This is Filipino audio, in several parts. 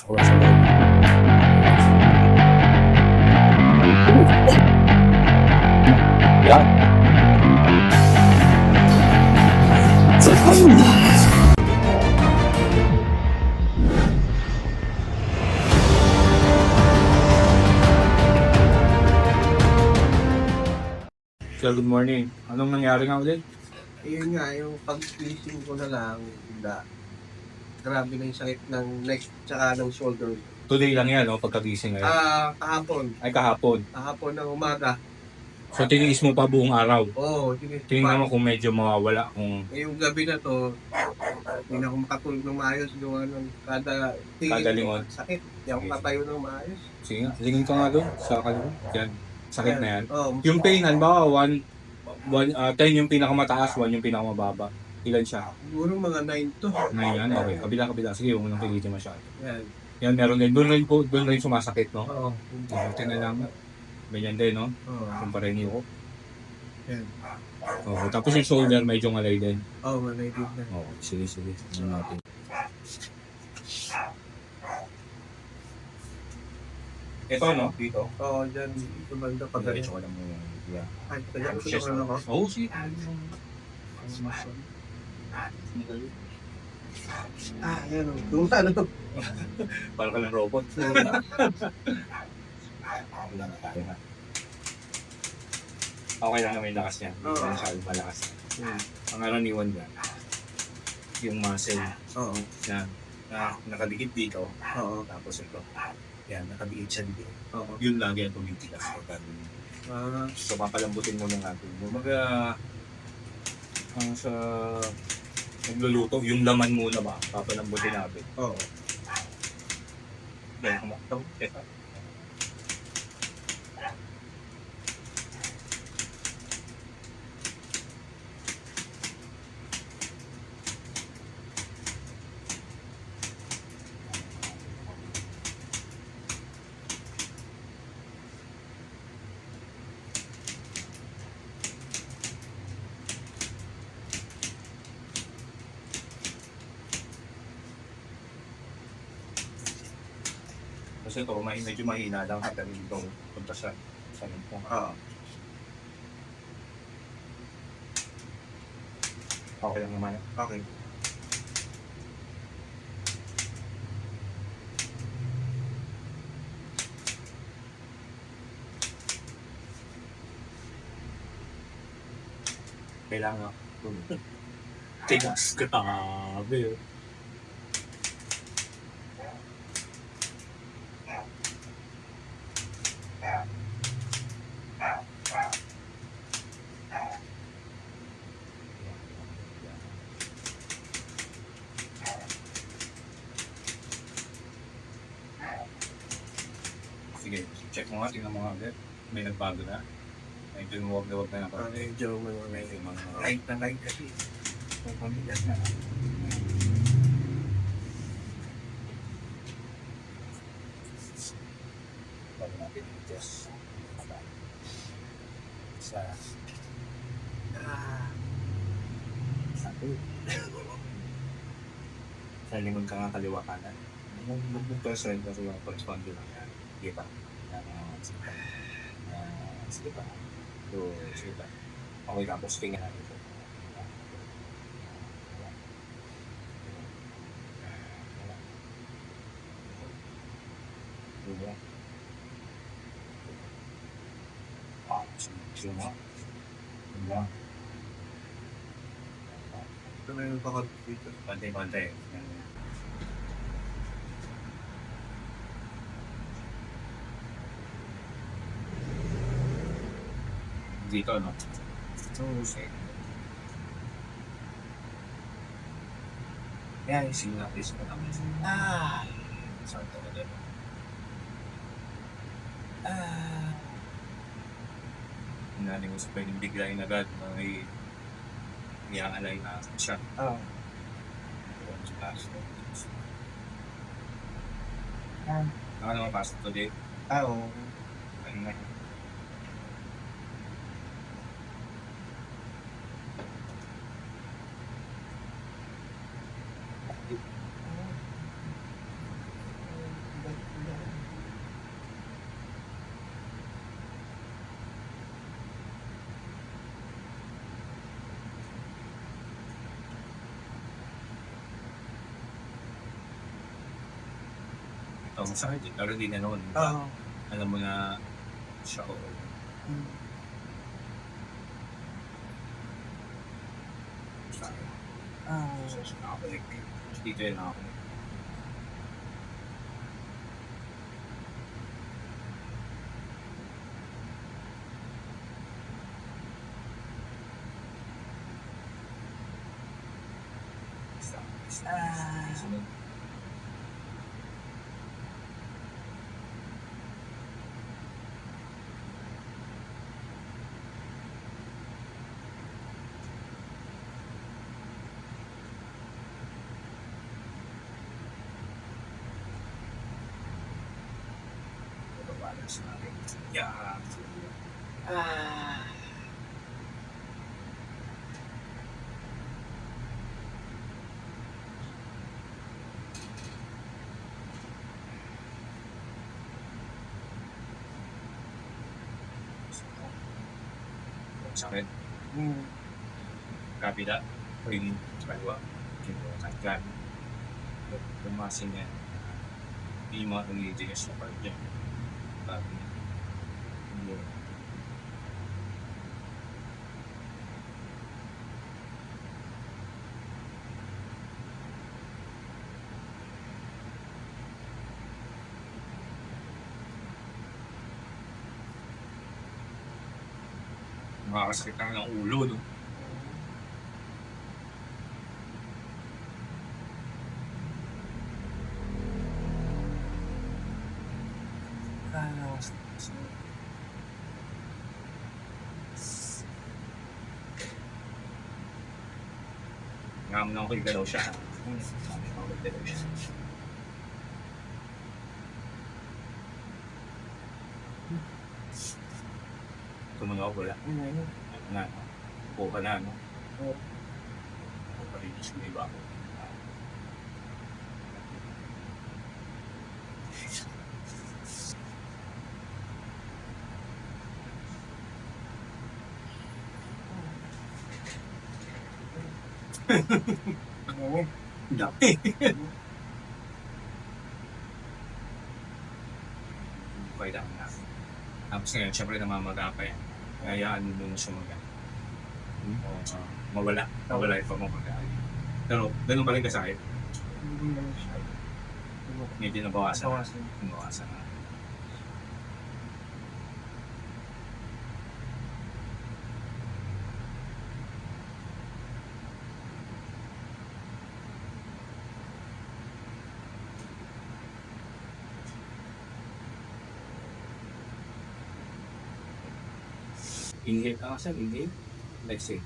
Pasok lang sa loob. Yan. Sir, good morning. Anong nangyari nga ulit? Yun nga, yung pag-fishing ko na lang, grabe na yung sakit ng neck tsaka ng shoulder. Today lang yan, no? Pagkagising ngayon. Kahapon. Ay, kahapon. Kahapon ng umaga. So, tiniis mo pa buong araw. Oo, Tingnan mo kung medyo mawawala. Kung yung gabi na to, hindi na ako makatulog ng maayos. Gawa ng Kada lingon. Sakit. Hindi ako katayo ng maayos. sige nga, lingin ka nga doon sa kalimut. Yan. Sakit na yan. Oo. Yung pain, halimbawa, 10 yung pinakamataas, 1 yung pinakamababa. Ilan siya? Siguro mga 9 to. 9 yan? Okay. Kabila. Sige, huwag mo nang pilitin masyado. Yan. Yan, meron din. Doon rin sumasakit, no? Oo. Buti na lang. Ganyan din, no? Oo. Kumpara niyo ko. Yan. Okay. Tapos yung shoulder, medyo ngalay din. Oo, mga 9 na. Okay. Sige. Ano natin? Ito, no? Dito. Oo, dyan. Ito banda pa ganyan. Ito ko lang mo yung... Yeah. Ay, kaya ko na ako. Oo, sige. Yan. Kung saan ito? Parang ka ng robot. Okay lang naman yung lakas niya. Hindi Oo. masyadong malakas. Yan. Ang karaniwan dyan, yung muscle Oo. na nakadikit dito, Oo. tapos ito, yan, nakadikit siya dito. Oo. Yun lagi ang tumitigas. So, papalambutin mo na natin. Umaga, sa nagluluto, yung laman muna ba, papalambutin natin. Oo. Kaya kumaktaw, teka. Kasi ito, medyo mahina lang hanggang dito punta sa lumpong. Oo. Okay lang naman. Okay. Kailangan tigas, grabe. Sige, check mo nga, tingnan mo nga ulit. May nagbago na. Medyo huwag na ako. Medyo may Mga light na light kasi. Ang pamilyas na. bago natin i-test. Sa sa lingon ka nga kaliwa kanan. Mag-present kasi yung corresponding lang yan. Sige pa. Sige pa. Sige pa. Okay, tapos tingnan natin ito. Diba? Sige mo. Diba? Ito na yung pakot dito. Konti-konti. Dito, no? Okay. Yan, sinapis ko naman. Saan ito na din? Hinali mo sa pwedeng biglayin agad na may iaalay na siya. Oo. Ako naman pasok today. Oo. Ano na yun? masakit eh, pero di na noon. Oo. Alam mo na siya o Hmm. nakabalik. Dito yun nakabalik. Sunod. Babalas natin. Yeah. Sakit. Kabila. Pwede kaliwa. Kagkan. Pumasin niya. Hindi yung mga tumitigas na part niya. Hindi. Makakasakit lang ng ulo, no? Ngam na ako igalaw siya. Igalaw siya. Tumunod ako wala. Ano na, no? Upo ka na, no? Upo pa rin yung iba ako. Dami. Okay lang na. Tapos ngayon, syempre namamaga pa yan. Hayaan mo muna siya mawala yung pamamaga. Pero ganun pa rin kasakit. Medyo nabawasan. Nabawasan na. Inhale ka kasi, inhale. Exhale.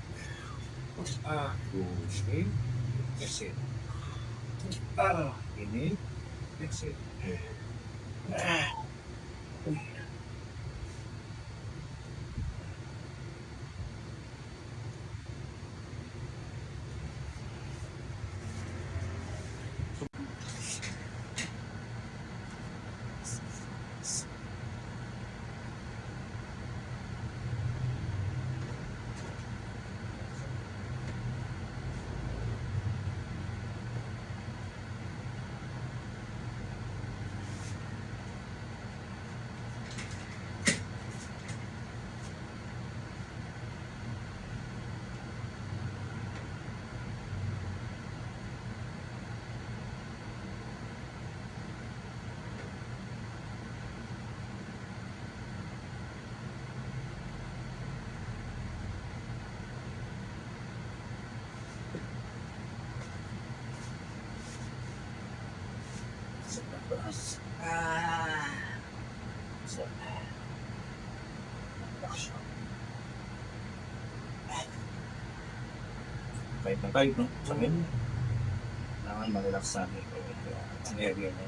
Inhale. Exhale. Inhale. Exhale. Kahit na kahit, no? Sa amin, kailangan mag-relax sa amin. Ang area mo.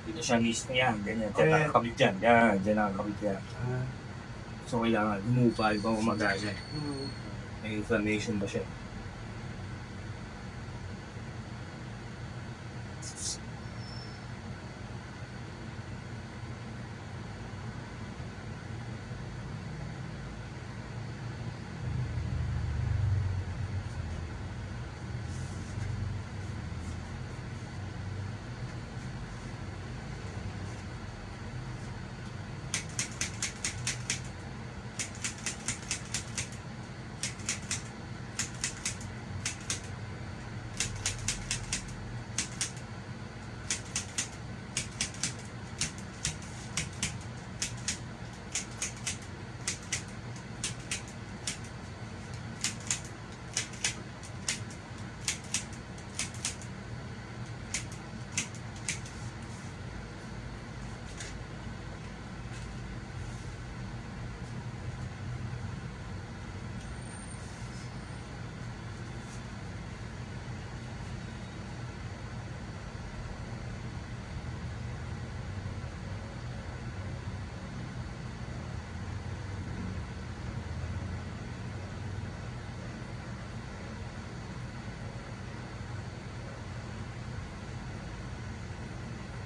Dito siya mismo yan, ganyan. Diyan nakakabit yan. Yan, diyan nakakabit yan. So, kailangan lumupal pa umagaya. May inflammation ba siya?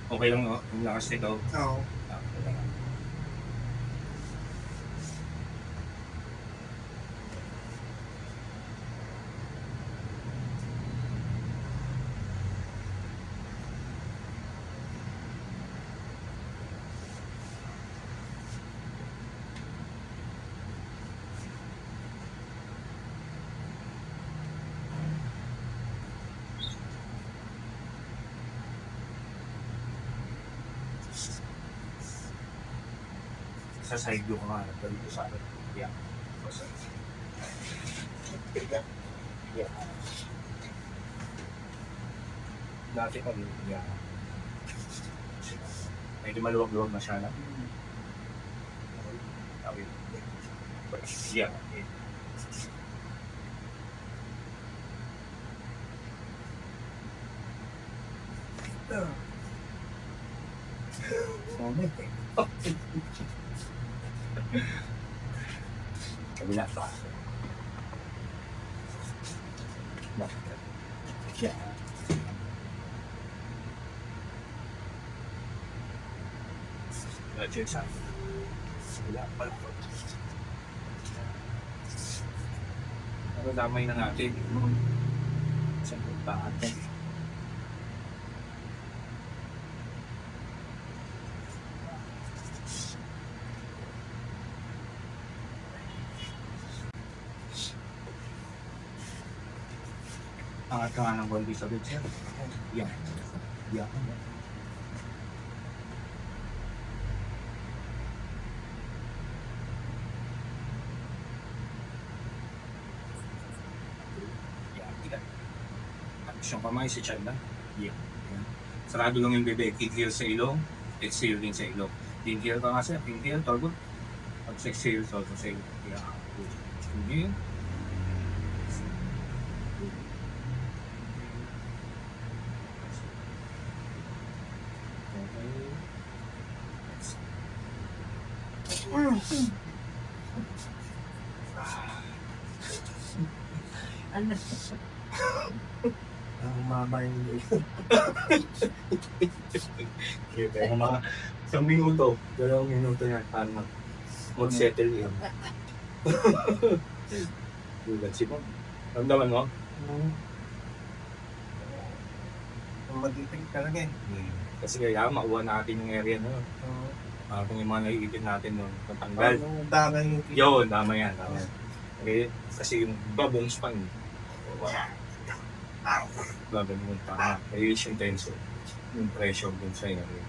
Okay lang, no? Yung lakas nito. Oo. Okay lang. Sa side view ko nga, dito sa akin. Yeah. Yeah. Dati pa rin, yeah. Medyo maluwag-luwag na siya na. Okay. Yeah. Kabila pa. Yeah. Check sa kabila pa. Pero damay na natin. Sa puntaan. Angat ka nga ng bondi sa bed, sir. Yan. Yan. Yan. Siyang kamay si Chad na. Yan. Yan. Sarado lang yung bebe. Inhale sa ilong. Exhale din sa ilong. Inhale ka nga, sir. Inhale, torgo. Exhale, torgo sa ilong. Yan. Inhale. Ano? Ang mama yung Kaya mga isang minuto, 2 minuto yan para mag-settle yun. Gulat si Mom. Ramdaman mo? maditig talaga eh. Kasi kaya makuha natin yung area na yun. Kung yung mga naiipin natin nun, matanggal. Ang dami yung Yun, tama yan. Tama yan. Okay? Kasi yung babong span, gagawin mo pa. Release yung tension. Yung pressure dun sa area.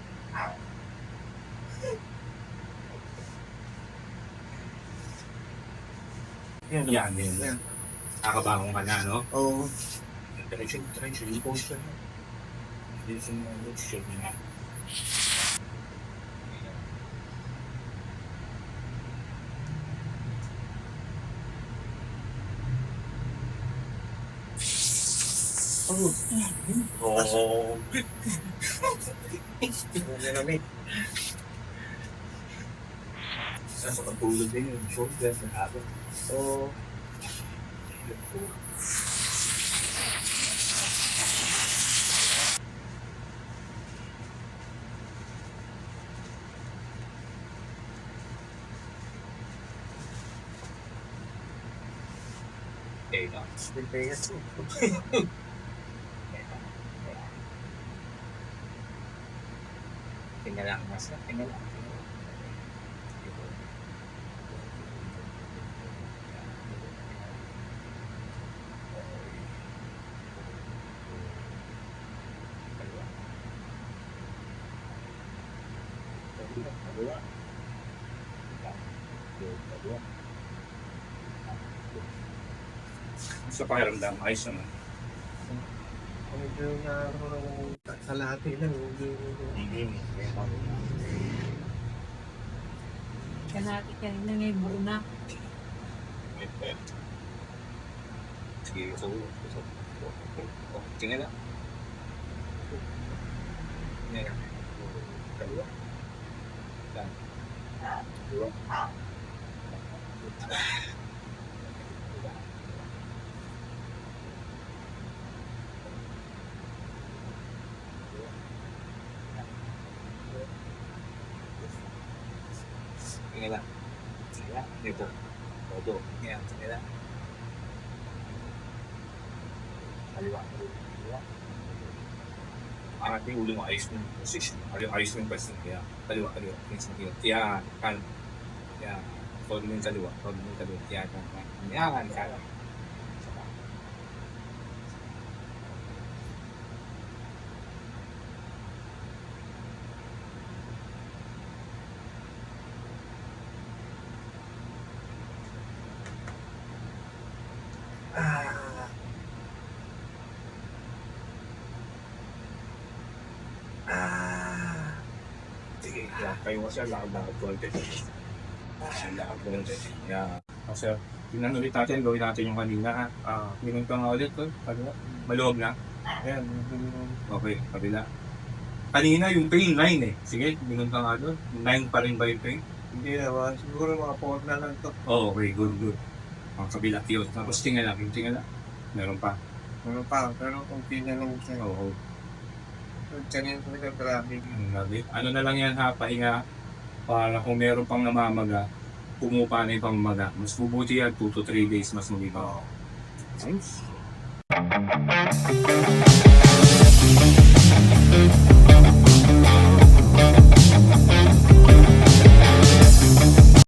Yan, yan. Yan. Nakabangong ka na, no? Oo. Diretso, yung posture. Diretso mo, shake mo na. Oh. Nilamig. Sa pagtulog din yung shoulder sa habang. Oo. Okay, no? Pilipinas. Tingnan lang, mas tingnan lang. Sa pakiramdam, ayos naman. Medyo na sa lahat lang. Hindi. Kanati kanina ngay buruna. Sige, so, tingnan lang. Tingnan lang. Dalawa. Dalawa. Tingnan lang. Ayan, dito. Todo. Ayan, tingnan lang. Kaliwa. Kaliwa. Ating ulo mo ayos ng position. Ayos ng position. Kaya kaliwa. Yan. Kanan. Yan. Todo mo yung kaliwa. Yan. Yan. Kanan. Sige, yan. Kayo kasi lakad-lakad konti. Lakad-lakad. Yan. Kasi, tingnan ulit natin, gawin natin yung kanina. Minun ka nga ulit. Maluwag na. Ayan. Okay, kabila. Kanina yung pain 9 eh. Sige, minun ka nga doon. 9 pa rin ba yung pain? Hindi naman. Siguro mga 4 na lang to. Oh, okay, good. Ang kabila, yun. Tapos tingnan lang. Meron pa. Ano pa, pero kung tinanong siya, Oo. ganyan talaga grabe. Ano na lang yan ha, pahinga. Para kung meron pang namamaga, pumupa na yung pamamaga. Mas bubuti yan, 2 to 3 days mas mag-iba. Thanks.